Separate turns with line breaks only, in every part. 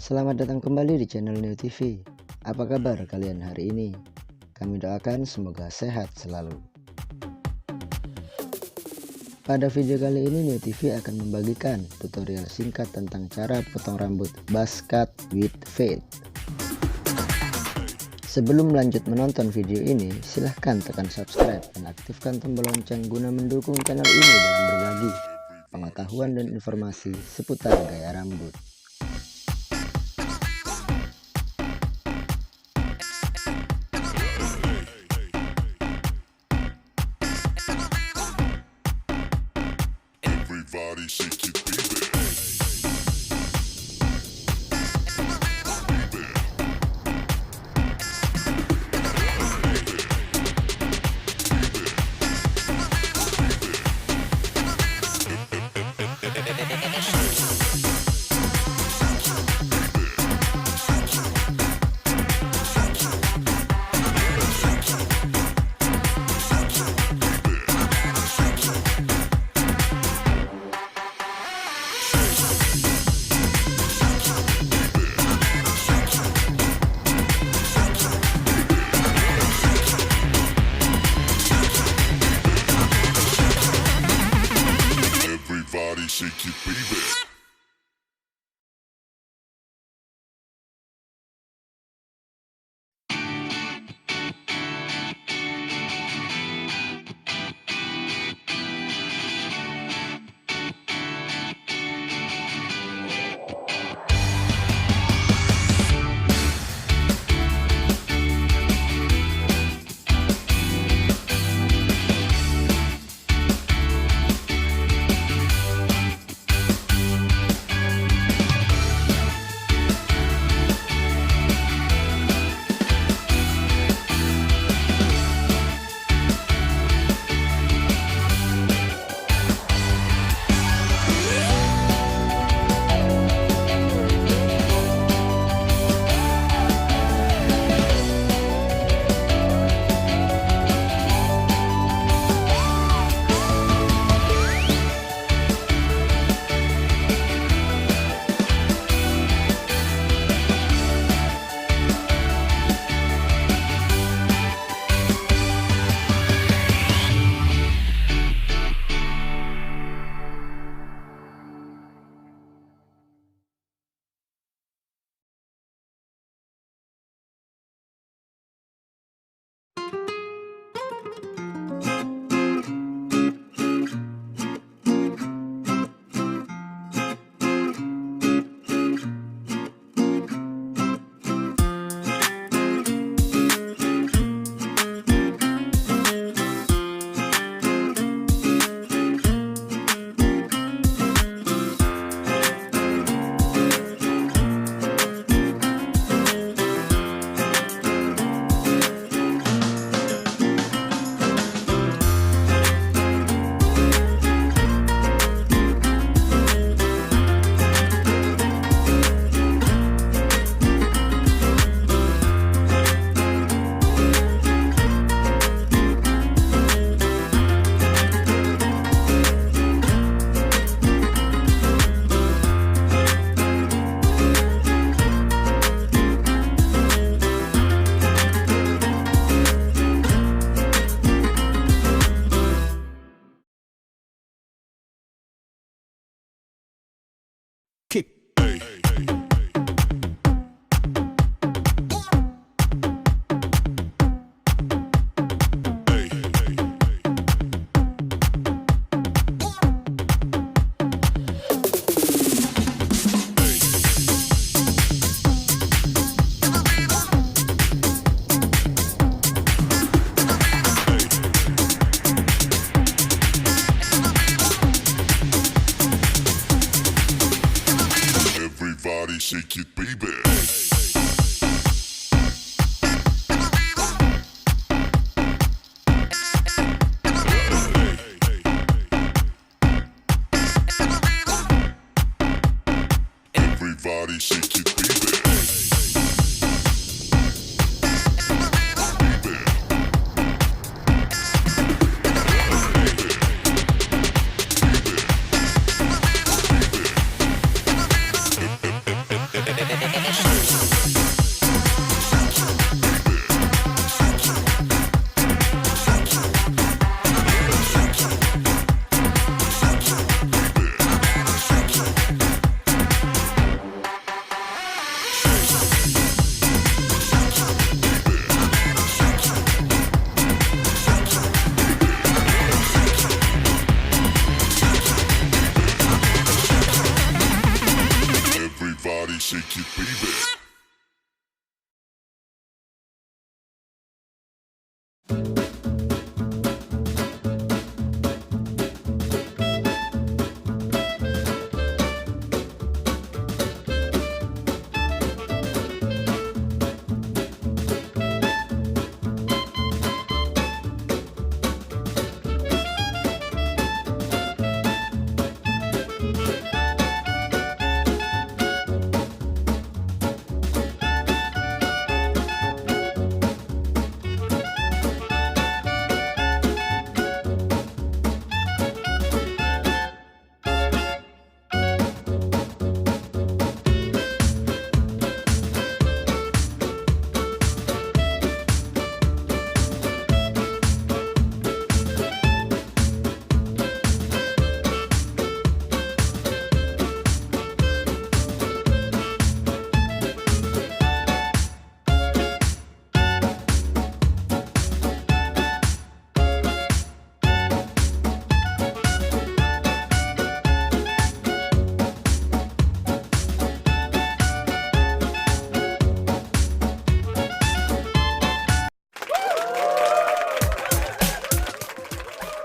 Selamat datang kembali di channel New TV. Apa kabar kalian hari ini? Kami doakan semoga sehat selalu. Pada video kali ini New TV akan membagikan tutorial singkat tentang cara potong rambut Buzzcut with fade. Sebelum lanjut menonton video ini, silahkan tekan subscribe dan aktifkan tombol lonceng guna mendukung channel ini dalam berbagi pengetahuan dan informasi seputar gaya rambut.
Shake it, baby. Shake it, baby. Everybody shake it, baby.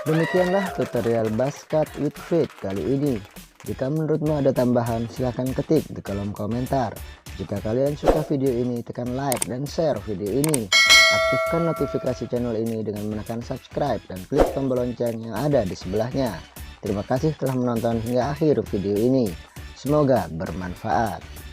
Demikianlah tutorial Buzzcut with Fit kali ini. Jika menurutmu ada tambahan, silahkan ketik di kolom komentar. Jika kalian suka video ini, tekan like dan share video ini. Aktifkan notifikasi channel ini dengan menekan subscribe dan klik tombol lonceng yang ada di sebelahnya. Terima kasih telah menonton hingga akhir video ini. Semoga bermanfaat.